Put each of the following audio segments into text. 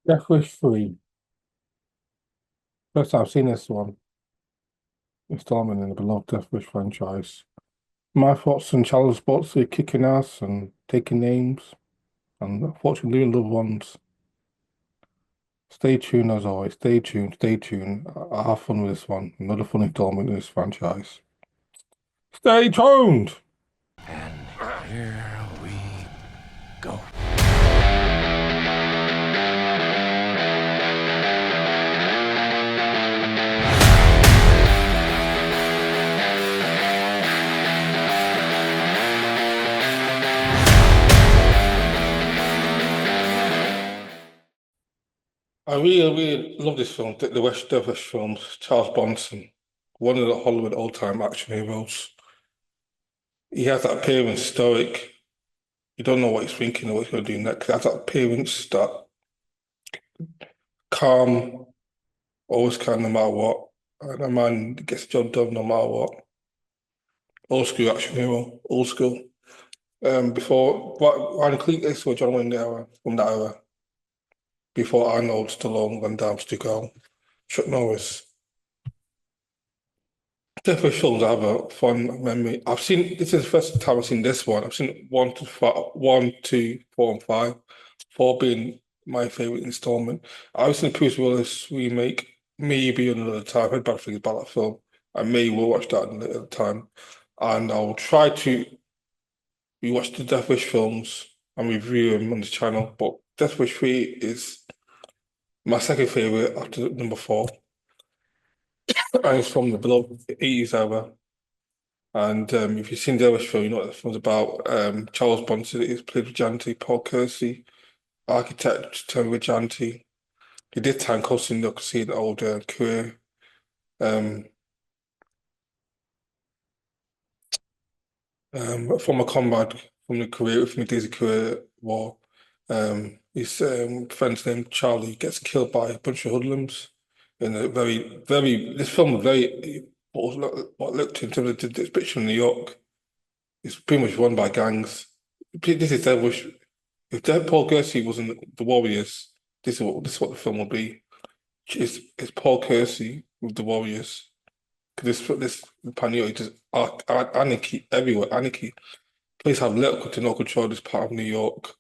Death Wish 3. First time I've seen this one installment in the beloved Death Wish franchise. My thoughts on child sports are kicking ass and taking names and unfortunately losing loved ones. Stay tuned as always. Stay tuned. Stay tuned. I'll have fun with this one. Another fun installment in this franchise. Stay tuned! And here we go. I really love this film, the West Devish films. Charles Bronson, one of the Hollywood all-time action heroes. He has that appearance, stoic. You don't know what he's thinking or what he's going to do next. He has that appearance, that calm, always calm no matter what. And a man gets the job done no matter what. Old school action hero, old school. Before Ryan Cletus or John Wayne era, from that era. Before Arnold, Stallone, Van Damme, Stigall, Chuck Norris. Definitely films I have a fun memory. This is the first time I've seen this one. I've seen one to five, one, two, four, and five. Four being my favorite installment. I've seen the Bruce Willis remake maybe another time. I've heard bad things about that film. I may will watch that another time. And I'll try to rewatch the Death Wish films and review them on this channel. But Death Wish 3 is my second favorite after number four. And it's from the beloved 80s era. And if you've seen the Irish film, you know what the film's about. Charles Bronson is played with Janty, Paul Kersey, architect turned with Janty. He did time costing the see an older career. Um, from a comrade from the career from his career war. His friend's named Charlie gets killed by a bunch of hoodlums in a very this film was very what looked in terms of the depiction of New York. It's pretty much run by gangs. This is if Paul Kersey wasn't the Warriors, this is what the film will be. It's Paul Kersey with the Warriors. Because this Panio is just anarchy everywhere, anarchy. Police have little to no control of this part of New York.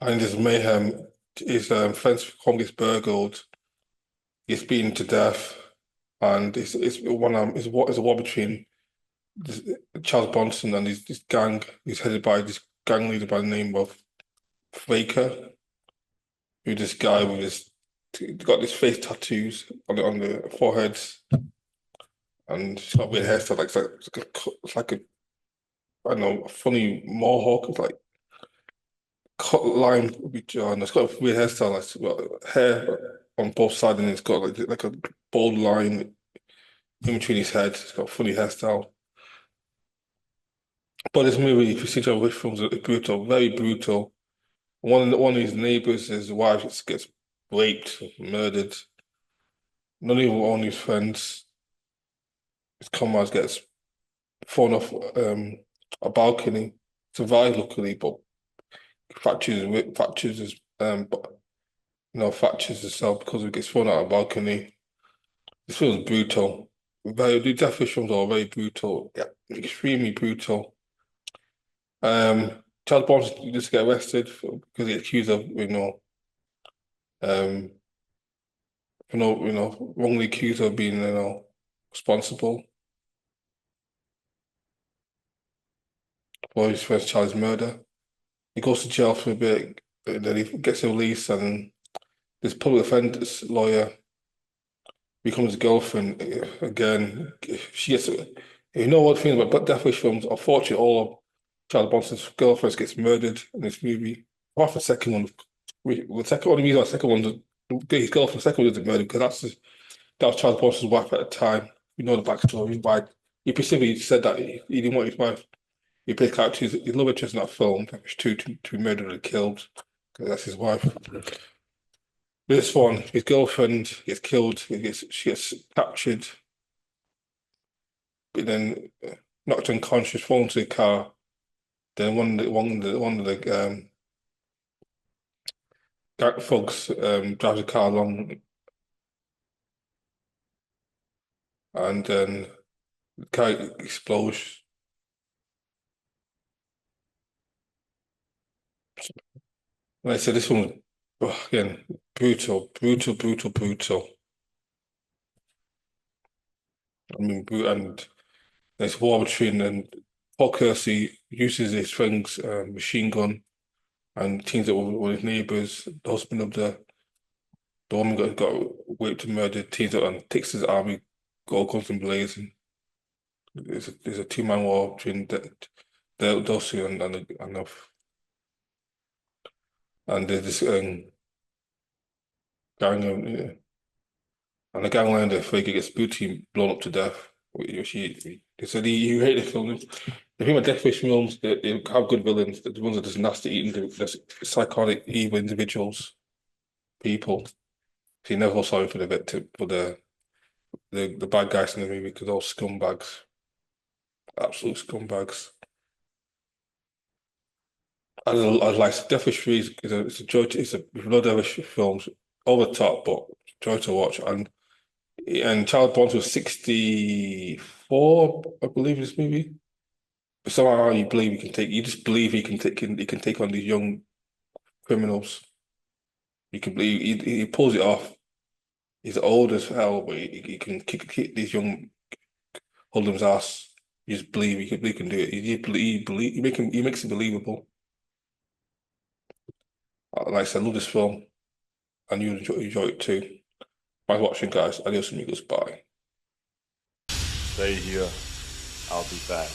And there's mayhem. His friend's home gets burgled, gets beaten to death, and it's a war between this, Charles Bronson and this gang. He's headed by this gang leader by the name of Faker, who this guy with his got his face tattoos on the foreheads, and he's got weird hairstyle. It's like a I don't know a funny mohawk. It's like cut line with John. It's got a weird hairstyle. Like it's got hair on both sides, and it's got like a bold line in between his head. It's got a funny hairstyle. But this movie, if you see John Wick films, it's brutal, very brutal. One of his neighbors, his wife gets raped, murdered. None of one of his friends, his comrades, gets thrown off a balcony. Survived luckily, but fractures his fractures himself because he gets thrown out of a balcony. This film is brutal. The death wish films are very brutal, yeah, extremely brutal. Charles Bronson just get arrested because he's accused of um, wrongly accused of being responsible for his first child's murder. He goes to jail for a bit, and then he gets released, and this public defender's lawyer becomes a girlfriend again. She gets, you know what thing about Death Wish films? Unfortunately, all of Charles Bronson's girlfriends gets murdered in this movie. Apart from the second one, the second only reason the second one, his girlfriend, the second one isn't murdered because that was Charles Bronson's wife at the time. You know the backstory why he specifically said that he didn't want his wife. He played characters, his love interest in that film, to be murdered and killed because that's his wife. This one, his girlfriend gets killed. She gets captured, but then knocked unconscious, thrown into the car, Then one of the thugs drives a car along, and then the car explodes. Like I said, this one again brutal, brutal, brutal, brutal. I mean, and there's war between and Paul Kersey uses his friend's machine gun and teams up with his neighbors. The husband of the woman got raped and murdered. Teams up and takes his army, all guns and blazing. There's a two-man war between those two and there's this gang and the gang leader Frager gets blue team blown up to death. Which they said you hate the film. The thing with Death Wish films, they have good villains. The ones that are just nasty, eating, the psychotic, evil individuals, people. So you never feel sorry for the victim, for the bad guys in the movie because they're all scumbags, absolute scumbags. I like Death Wish 3 it's a joy. It's a blood Death Wish films over the top, but joy to watch. And Charles Bronson was 64, I believe, in this movie. But somehow you believe you just believe he can take on these young criminals. You can believe he pulls it off. He's old as hell, but he can kick these young hoodlums' ass. You just believe he can do it. He makes it believable. Like I said, I love this film, and you enjoy it too. Thanks for watching, guys. Adios amigos. Bye. Stay here. I'll be back.